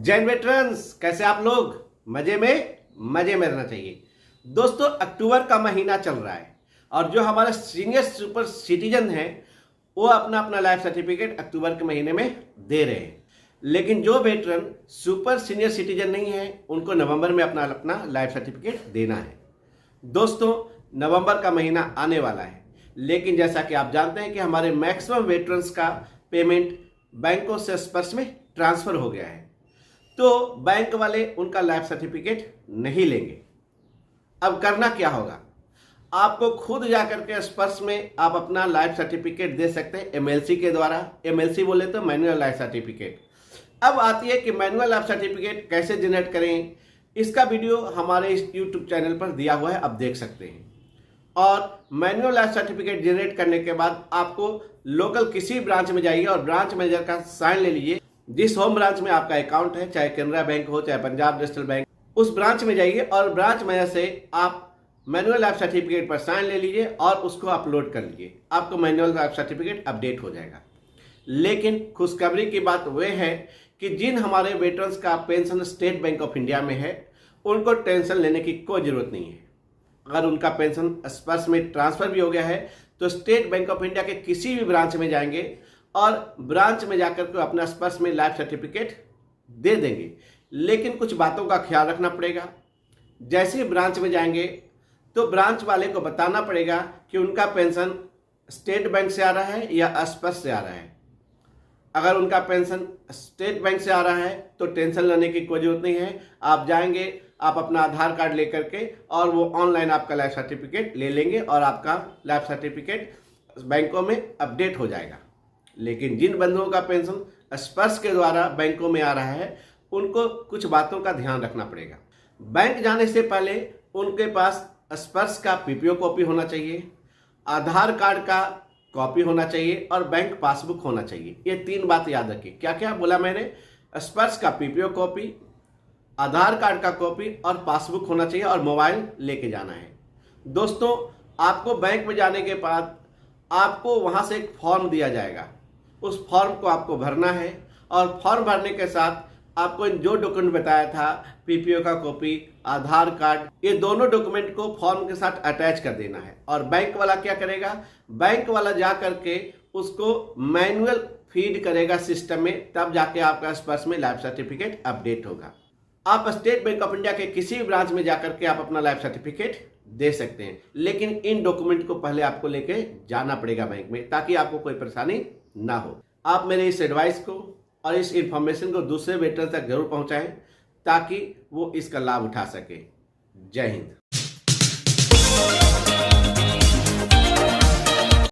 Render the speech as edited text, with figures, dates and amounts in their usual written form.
जय वेटरन्स, कैसे आप लोग? मजे में रहना चाहिए। दोस्तों, अक्टूबर का महीना चल रहा है और जो हमारे सीनियर सुपर सिटीजन हैं वो अपना अपना लाइफ सर्टिफिकेट अक्टूबर के महीने में दे रहे हैं। लेकिन जो वेटरन सुपर सीनियर सिटीजन नहीं है उनको नवंबर में अपना अपना लाइफ सर्टिफिकेट देना है। दोस्तों, नवंबर का महीना आने वाला है, लेकिन जैसा कि आप जानते हैं कि हमारे मैक्सिमम वेटरन्स का पेमेंट बैंकों से स्पर्श में ट्रांसफ़र हो गया है, तो बैंक वाले उनका लाइफ सर्टिफिकेट नहीं लेंगे। अब करना क्या होगा? आपको खुद जाकर के स्पर्श में आप अपना लाइफ सर्टिफिकेट दे सकते हैं एमएलसी के द्वारा। एमएलसी बोले तो मैनुअल लाइफ सर्टिफिकेट। अब आती है कि मैनुअल लाइफ सर्टिफिकेट कैसे जनरेट करें। इसका वीडियो हमारे इस यूट्यूब चैनल पर दिया हुआ है, आप देख सकते हैं। और मैनुअल लाइफ सर्टिफिकेट जनरेट करने के बाद आपको लोकल किसी ब्रांच में जाइए और ब्रांच मैनेजर का साइन ले लीजिए। जिस होम ब्रांच में आपका अकाउंट है, चाहे कैनरा बैंक हो चाहे पंजाब नेशनल बैंक, उस ब्रांच में जाइए और ब्रांच मैनेजर से आप मैनुअल लाइफ सर्टिफिकेट पर साइन ले लीजिए और उसको अपलोड कर लीजिए। आपको मैनुअल लाइफ सर्टिफिकेट अपडेट हो जाएगा। लेकिन खुशखबरी की बात वह है कि जिन हमारे वेटरन्स का pension state bank of India में है उनको टेंशन लेने की कोई ज़रूरत नहीं है। अगर उनका पेंशन स्पर्श में ट्रांसफ़र भी हो गया है तो स्टेट बैंक ऑफ इंडिया के किसी भी ब्रांच में जाएंगे और ब्रांच में जाकर के अपना स्पर्श में लाइफ सर्टिफिकेट दे देंगे। लेकिन कुछ बातों का ख्याल रखना पड़ेगा। जैसे ही ब्रांच में जाएंगे तो ब्रांच वाले को बताना पड़ेगा कि उनका पेंशन स्टेट बैंक से आ रहा है या स्पर्श से आ रहा है। अगर उनका पेंशन स्टेट बैंक से आ रहा है तो टेंशन लेने की कोई ज़रूरत नहीं है। आप जाएंगे, आप अपना आधार कार्ड लेकर के और वो ऑनलाइन आपका लाइफ सर्टिफिकेट ले लेंगे और आपका लाइफ सर्टिफिकेट बैंकों में अपडेट हो जाएगा। लेकिन जिन बंधुओं का पेंशन स्पर्श के द्वारा बैंकों में आ रहा है उनको कुछ बातों का ध्यान रखना पड़ेगा। बैंक जाने से पहले उनके पास स्पर्श का पीपीओ कॉपी होना चाहिए, आधार कार्ड का कॉपी होना चाहिए और बैंक पासबुक होना चाहिए। ये 3 बात याद रखिए। क्या क्या बोला मैंने? स्पर्श का पीपीओ कॉपी, आधार कार्ड का कॉपी और पासबुक होना चाहिए और मोबाइल लेके जाना है। दोस्तों, आपको बैंक में जाने के बाद आपको वहाँ से एक फॉर्म दिया जाएगा। उस फॉर्म को आपको भरना है और फॉर्म भरने के साथ आपको जो डॉक्यूमेंट बताया था, पीपीओ का कॉपी, आधार कार्ड, ये दोनों डॉक्यूमेंट को फॉर्म के साथ अटैच कर देना है। और बैंक वाला क्या करेगा? बैंक वाला जा करके उसको मैनुअल फीड करेगा सिस्टम में, तब जाके आपका स्पर्श में लाइफ सर्टिफिकेट अपडेट होगा। आप स्टेट बैंक ऑफ इंडिया के किसी भी ब्रांच में जाकर के आप अपना लाइफ सर्टिफिकेट दे सकते हैं, लेकिन इन डॉक्यूमेंट को पहले आपको लेके जाना पड़ेगा बैंक में, ताकि आपको कोई परेशानी ना हो। आप मेरे इस एडवाइस को और इस इंफॉर्मेशन को दूसरे वेटरन तक जरूर पहुंचाएं ताकि वो इसका लाभ उठा सके। जय हिंद।